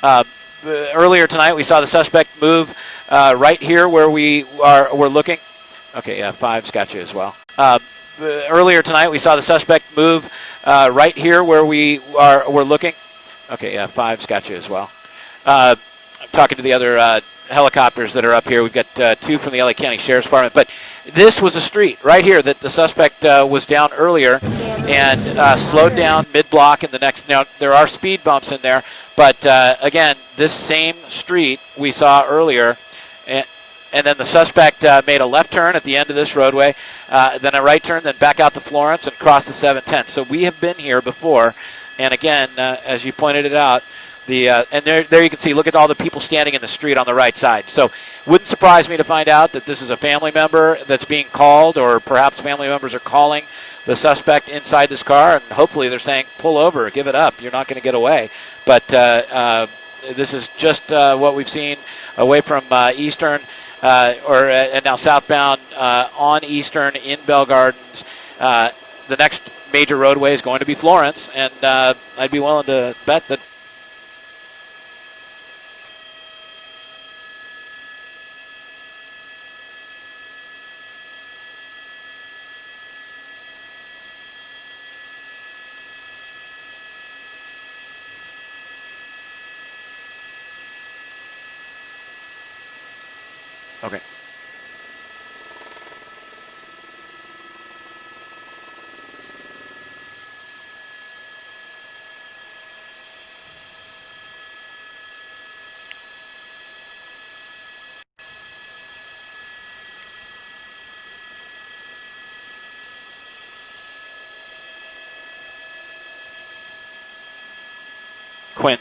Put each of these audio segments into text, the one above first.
Uh, Earlier tonight, we saw the suspect move right here where we're looking. Okay, yeah, 5's got you as well. Earlier tonight, we saw the suspect move right here where we're looking. Okay, yeah, 5's got you as well. I'm talking to the other helicopters that are up here. We've got 2 from the LA County Sheriff's Department, but this was a street right here that the suspect was down earlier and slowed down mid-block in the next. Now, there are speed bumps in there, but again, this same street we saw earlier, and then the suspect made a left turn at the end of this roadway, then a right turn, then back out to Florence and cross the 710. So we have been here before, and again, as you pointed it out, and there you can see, look at all the people standing in the street on the right side. So wouldn't surprise me to find out that this is a family member that's being called, or perhaps family members are calling the suspect inside this car, and hopefully they're saying, pull over, give it up, you're not going to get away. But this is just what we've seen away from Eastern, and now southbound on Eastern in Bell Gardens. The next major roadway is going to be Florence, and I'd be willing to bet that. Okay. Quinn.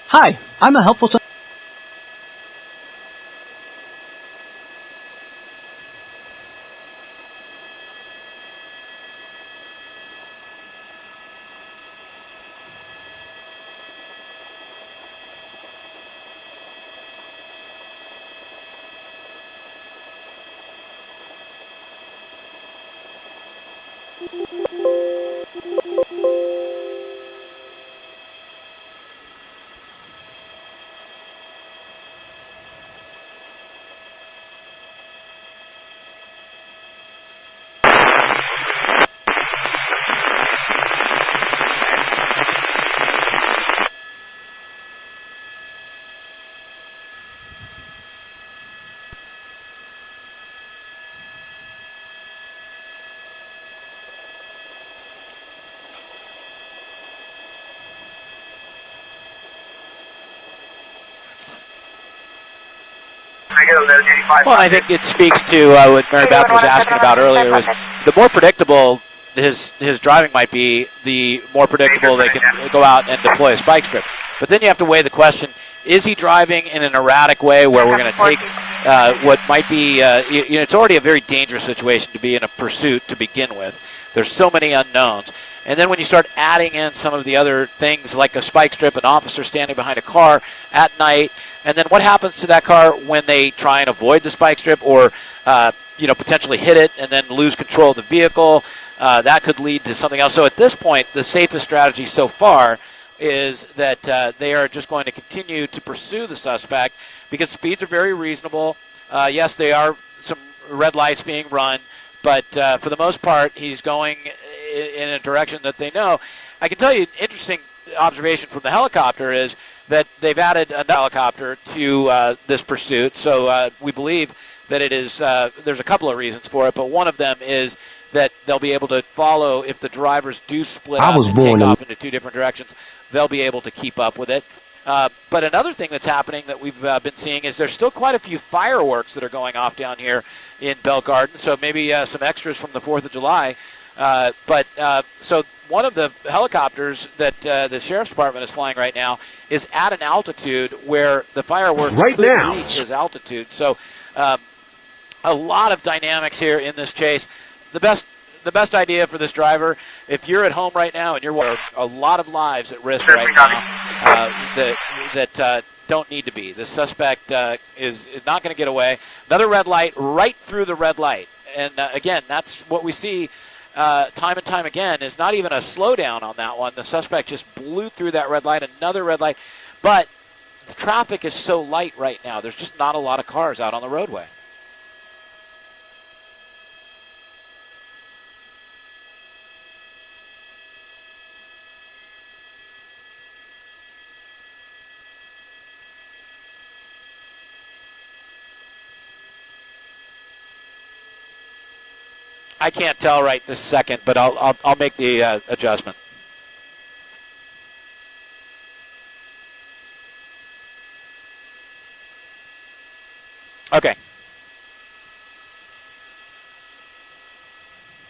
Hi, I'm a helpful son. Well, I think it speaks to what Mary Beth was asking about earlier. Was the more predictable his driving might be, the more predictable they can go out and deploy a spike strip. But then you have to weigh the question: is he driving in an erratic way where we're going to take what might be? It's already a very dangerous situation to be in a pursuit to begin with. There's so many unknowns. And then when you start adding in some of the other things like a spike strip, an officer standing behind a car at night, and then what happens to that car when they try and avoid the spike strip or potentially hit it and then lose control of the vehicle? That could lead to something else. So at this point, the safest strategy so far is that they are just going to continue to pursue the suspect because speeds are very reasonable. Yes, they are some red lights being run, but for the most part, he's going in a direction that they know. I can tell you an interesting observation from the helicopter is that they've added a helicopter to this pursuit. So we believe that it is, there's a couple of reasons for it, but one of them is that they'll be able to follow if the drivers do split up and take off into 2 different directions. They'll be able to keep up with it. But another thing that's happening that we've been seeing is there's still quite a few fireworks that are going off down here in Bell Garden, so maybe some extras from the 4th of July. So one of the helicopters that the Sheriff's Department is flying right now is at an altitude where the fireworks could reach his altitude. So a lot of dynamics here in this chase. The best idea for this driver, if you're at home right now and you're a lot of lives at risk right now that don't need to be. The suspect is not going to get away. Another red light right through the red light. And again, that's what we see time and time again is not even a slowdown on that one. The suspect just blew through that red light, another red light. But the traffic is so light right now. There's just not a lot of cars out on the roadway. I can't tell right this second, but I'll make the adjustment. Okay.